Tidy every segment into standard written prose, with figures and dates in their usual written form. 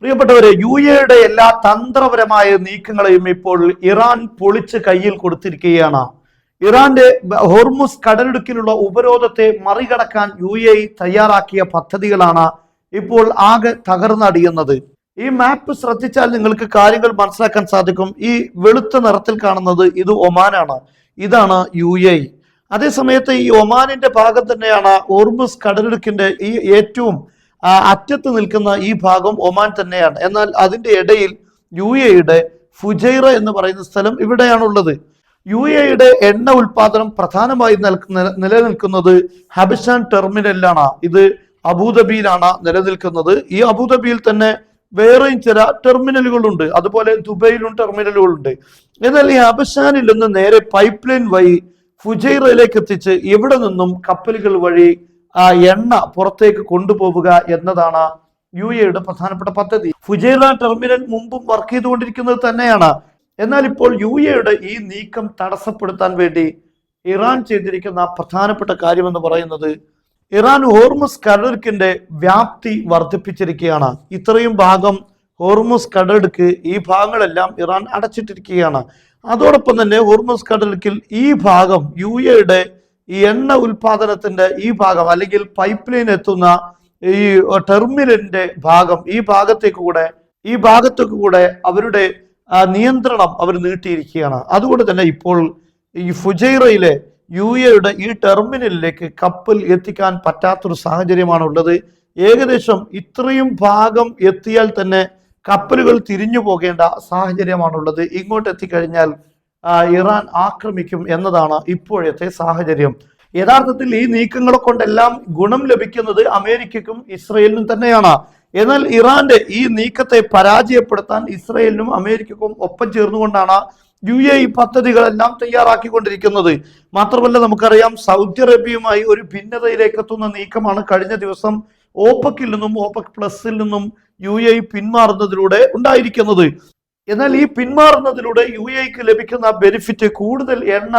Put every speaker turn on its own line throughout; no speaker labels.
പ്രിയപ്പെട്ടവരെ, യുടെ എല്ലാ തന്ത്രപരമായ നീക്കങ്ങളെയും ഇപ്പോൾ ഇറാൻ പൊളിച്ച് കയ്യിൽ കൊടുത്തിരിക്കുകയാണ്. ഇറാന്റെ ഹോർമുസ് കടലിടുക്കിലുള്ള ഉപരോധത്തെ മറികടക്കാൻ തയ്യാറാക്കിയ പദ്ധതികളാണ് ഇപ്പോൾ ആകെ തകർന്നടിയുന്നത്. ഈ മാപ്പ് ശ്രദ്ധിച്ചാൽ നിങ്ങൾക്ക് കാര്യങ്ങൾ മനസ്സിലാക്കാൻ സാധിക്കും. ഈ വെളുത്ത നിറത്തിൽ കാണുന്നത് ഇത് ഒമാനാണ്, ഇതാണ് അതേസമയത്ത് ഈ ഒമാനിന്റെ ഭാഗം തന്നെയാണ് ഹോർമുസ് കടലിടുക്കിന്റെ ഈ ഏറ്റവും അറ്റത്ത് നിൽക്കുന്ന ഈ ഭാഗം ഒമാൻ തന്നെയാണ്. എന്നാൽ അതിന്റെ ഇടയിൽ യുടെ ഫുജൈറ എന്ന് പറയുന്ന സ്ഥലം ഇവിടെയാണുള്ളത്. യുടെ എണ്ണ ഉൽപാദനം പ്രധാനമായി നിലനിൽക്കുന്നത് ഹബിഷാൻ ടെർമിനലിലാണ്. ഇത് അബുദാബിയിലാണ് നിലനിൽക്കുന്നത്. ഈ അബുദാബിയിൽ തന്നെ വേറെയും ചില ടെർമിനലുകളുണ്ട്, അതുപോലെ ദുബൈയിലും ടെർമിനലുകളുണ്ട്. എന്നാൽ ഈ ഹബിഷാനിൽ നിന്ന് നേരെ പൈപ്പ് ലൈൻ വഴി ഫുജൈറയിലേക്ക് എത്തിച്ച് ഇവിടെ നിന്നും കപ്പലുകൾ വഴി എണ്ണ പുറത്തേക്ക് കൊണ്ടുപോവുക എന്നതാണ് യുടെ പ്രധാനപ്പെട്ട പദ്ധതി. ഫുജൈറ ടെർമിനൽ മുമ്പും വർക്ക് ചെയ്തുകൊണ്ടിരിക്കുന്നത് തന്നെയാണ്. എന്നാൽ ഇപ്പോൾ യുടെ ഈ നീക്കം തടസ്സപ്പെടുത്താൻ വേണ്ടി ഇറാൻ ചെയ്തിരിക്കുന്ന പ്രധാനപ്പെട്ട കാര്യം എന്ന് പറയുന്നത് ഇറാൻ ഹോർമുസ് കടലിടുക്കിന്റെ വ്യാപ്തി വർദ്ധിപ്പിച്ചിരിക്കുകയാണ്. ഇത്രയും ഭാഗം ഹോർമുസ് കടലിടുക്ക്, ഈ ഭാഗങ്ങളെല്ലാം ഇറാൻ അടച്ചിട്ടിരിക്കുകയാണ്. അതോടൊപ്പം തന്നെ ഹോർമുസ് കടലിടുക്കിൽ ഈ ഭാഗം യുടെ ഈ എണ്ണ ഉൽപാദനത്തിന്റെ ഈ ഭാഗം, അല്ലെങ്കിൽ പൈപ്പ് ലൈൻ എത്തുന്ന ഈ ടെർമിനലിന്റെ ഭാഗം, ഈ ഭാഗത്തേക്ക് കൂടെ അവരുടെ നിയന്ത്രണം അവർ നീട്ടിയിരിക്കുകയാണ്. അതുകൊണ്ട് തന്നെ ഇപ്പോൾ ഈ ഫുജൈറയിലെ യുടെ ഈ ടെർമിനലിലേക്ക് കപ്പൽ എത്തിക്കാൻ പറ്റാത്തൊരു സാഹചര്യമാണ് ഉള്ളത്. ഏകദേശം ഇത്രയും ഭാഗം എത്തിയാൽ തന്നെ കപ്പലുകൾ തിരിഞ്ഞു പോകേണ്ട സാഹചര്യമാണുള്ളത്. ഇങ്ങോട്ട് എത്തിക്കഴിഞ്ഞാൽ ഇറാൻ ആക്രമിക്കും എന്നതാണ് ഇപ്പോഴത്തെ സാഹചര്യം. യഥാർത്ഥത്തിൽ ഈ നീക്കങ്ങളെ കൊണ്ടെല്ലാം ഗുണം ലഭിക്കുന്നത് അമേരിക്കയ്ക്കും ഇസ്രയേലിനും തന്നെയാണ്. എന്നാൽ ഇറാന്റെ ഈ നീക്കത്തെ പരാജയപ്പെടുത്താൻ ഇസ്രയേലിനും അമേരിക്കയ്ക്കും ഒപ്പം ചേർന്നുകൊണ്ടാണ് ഈ പദ്ധതികളെല്ലാം തയ്യാറാക്കിക്കൊണ്ടിരിക്കുന്നത്. മാത്രമല്ല, നമുക്കറിയാം സൗദി അറേബ്യയുമായി ഒരു ഭിന്നതയിലേക്ക് എത്തുന്ന നീക്കമാണ് കഴിഞ്ഞ ദിവസം ഓപെക്കിൽ നിന്നും ഓപെക് പ്ലസിൽ നിന്നും പിന്മാറുന്നതിലൂടെ ഉണ്ടായിരിക്കുന്നത്. എന്നാൽ ഈ പിന്മാറുന്നതിലൂടെ ക്ക് ലഭിക്കുന്ന ബെനിഫിറ്റ് കൂടുതൽ എണ്ണ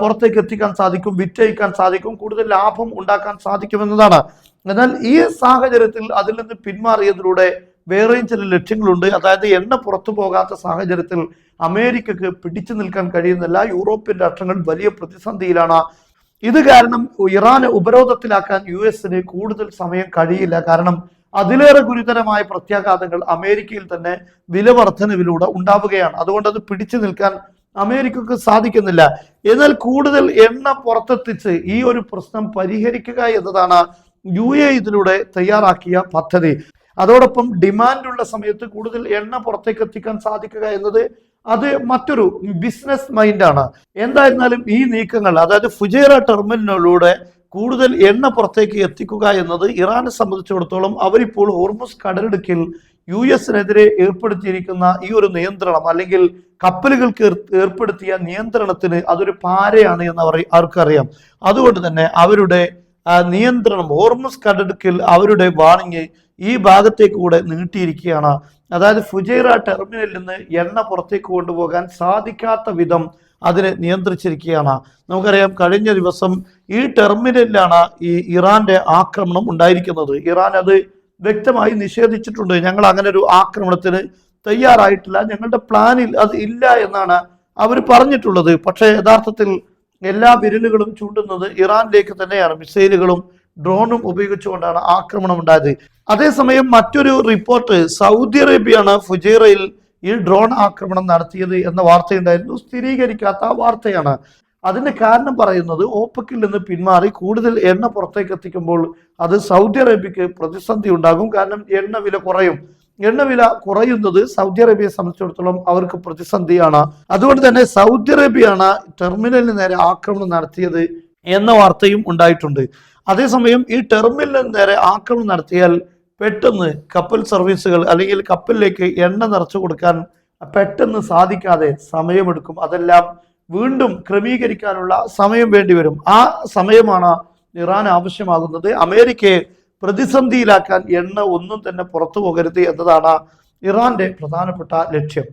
പുറത്തേക്ക് എത്തിക്കാൻ സാധിക്കും, വിറ്റഴിക്കാൻ സാധിക്കും, കൂടുതൽ ലാഭം ഉണ്ടാക്കാൻ സാധിക്കുമെന്നതാണ്. എന്നാൽ ഈ സാഹചര്യത്തിൽ അതിൽ നിന്ന് പിന്മാറിയതിലൂടെ വേറെയും ചില ലക്ഷ്യങ്ങളുണ്ട്. അതായത് എണ്ണ പുറത്തു പോകാത്ത സാഹചര്യത്തിൽ അമേരിക്കക്ക് പിടിച്ചു നിൽക്കാൻ കഴിയുന്നില്ല. യൂറോപ്യൻ രാഷ്ട്രങ്ങൾ വലിയ പ്രതിസന്ധിയിലാണ്. ഇത് കാരണം ഇറാനെ ഉപരോധത്തിലാക്കാൻ ന് കൂടുതൽ സമയം കഴിയില്ല. കാരണം അതിലേറെ ഗുരുതരമായ പ്രത്യാഘാതങ്ങൾ അമേരിക്കയിൽ തന്നെ വില വർധനവിലൂടെ ഉണ്ടാവുകയാണ്. അതുകൊണ്ട് അത് പിടിച്ചു നിൽക്കാൻ അമേരിക്കക്ക് സാധിക്കുന്നില്ല. എന്നാൽ കൂടുതൽ എണ്ണ പുറത്തെത്തിച്ച് ഈ ഒരു പ്രശ്നം പരിഹരിക്കുക എന്നതാണ് ഇതിലൂടെ തയ്യാറാക്കിയ പദ്ധതി. അതോടൊപ്പം ഡിമാൻഡുള്ള സമയത്ത് കൂടുതൽ എണ്ണ പുറത്തേക്ക് എത്തിക്കാൻ സാധിക്കുക എന്നത് അത് മറ്റൊരു ബിസിനസ് മൈൻഡാണ്. എന്തായിരുന്നാലും ഈ നീക്കങ്ങൾ, അതായത് ഫുജൈറ ടെർമിനലിലൂടെ കൂടുതൽ എണ്ണ പുറത്തേക്ക് എത്തിക്കുക എന്നത് ഇറാനെ സംബന്ധിച്ചിടത്തോളം അവരിപ്പോൾ ഹോർമുസ് കടലിടുക്കിൽ നെതിരെ ഏർപ്പെടുത്തിയിരിക്കുന്ന ഈ ഒരു നിയന്ത്രണം, അല്ലെങ്കിൽ കപ്പലുകൾക്ക് ഏർപ്പെടുത്തിയ നിയന്ത്രണത്തിന് അതൊരു പാരയാണ് എന്ന് അവർക്കറിയാം. അതുകൊണ്ട് തന്നെ അവരുടെ നിയന്ത്രണം ഹോർമുസ് കടലിടുക്കിൽ അവരുടെ വാണിംഗ് ഈ ഭാഗത്തേക്ക് കൂടെ നീട്ടിയിരിക്കുകയാണ്. അതായത് ഫുജൈറ ടെർമിനലിൽ നിന്ന് എണ്ണ പുറത്തേക്ക് കൊണ്ടുപോകാൻ സാധിക്കാത്ത വിധം അതിനെ നിയന്ത്രിച്ചിരിക്കുകയാണ്. നമുക്കറിയാം, കഴിഞ്ഞ ദിവസം ഈ ടെർമിനലിലാണ് ഈ ഇറാന്റെ ആക്രമണം ഉണ്ടായിരിക്കുന്നത്. ഇറാൻ അത് വ്യക്തമായി നിഷേധിച്ചിട്ടുണ്ട്. ഞങ്ങൾ അങ്ങനെ ഒരു ആക്രമണത്തിന് തയ്യാറായിട്ടില്ല, ഞങ്ങളുടെ പ്ലാനിൽ അത് ഇല്ല എന്നാണ് അവർ പറഞ്ഞിട്ടുള്ളത്. പക്ഷേ യഥാർത്ഥത്തിൽ എല്ലാ വിരലുകളും ചൂണ്ടുന്നത് ഇറാനിലേക്ക് തന്നെയാണ്. മിസൈലുകളും ഡ്രോണും ഉപയോഗിച്ചുകൊണ്ടാണ് ആക്രമണം ഉണ്ടായത്. അതേസമയം മറ്റൊരു റിപ്പോർട്ട്, സൗദി അറേബ്യയാണ് ഫുജൈറയിൽ ഈ ഡ്രോൺ ആക്രമണം നടത്തിയത് എന്ന വാർത്തയുണ്ടായിരുന്നു. സ്ഥിരീകരിക്കാത്ത വാർത്തയാണ്. അതിന്റെ കാരണം പറയുന്നത് ഓപെക്കിൽ നിന്ന് പിന്മാറി കൂടുതൽ എണ്ണ പുറത്തേക്ക് എത്തിക്കുമ്പോൾ അത് സൗദി അറേബ്യക്ക് പ്രതിസന്ധി ഉണ്ടാകും. കാരണം എണ്ണ വില കുറയും. എണ്ണ വില കുറയുന്നത് സൗദി അറേബ്യയെ സംബന്ധിച്ചിടത്തോളം അവർക്ക് പ്രതിസന്ധിയാണ്. അതുകൊണ്ട് തന്നെ സൗദി അറേബ്യയാണ് ടെർമിനലിന് നേരെ ആക്രമണം നടത്തിയത് എന്ന വാർത്തയും ഉണ്ടായിട്ടുണ്ട്. അതേസമയം ഈ ടെർമിനലിന് നേരെ ആക്രമണം നടത്തിയാൽ പെട്ടെന്ന് കപ്പൽ സർവീസുകൾ, അല്ലെങ്കിൽ കപ്പലിലേക്ക് എണ്ണ നിറച്ചു കൊടുക്കാൻ പെട്ടെന്ന് സാധിക്കാതെ സമയമെടുക്കും. അതെല്ലാം വീണ്ടും ക്രമീകരിക്കാനുള്ള സമയം വേണ്ടിവരും. ആ സമയമാണ് ഇറാൻ ആവശ്യമാകുന്നത്. അമേരിക്കയെ പ്രതിസന്ധിയിലാക്കാൻ എണ്ണ ഒന്നും തന്നെ പുറത്തു പോകരുത് എന്നതാണ് ഇറാന്റെ പ്രധാനപ്പെട്ട ലക്ഷ്യം.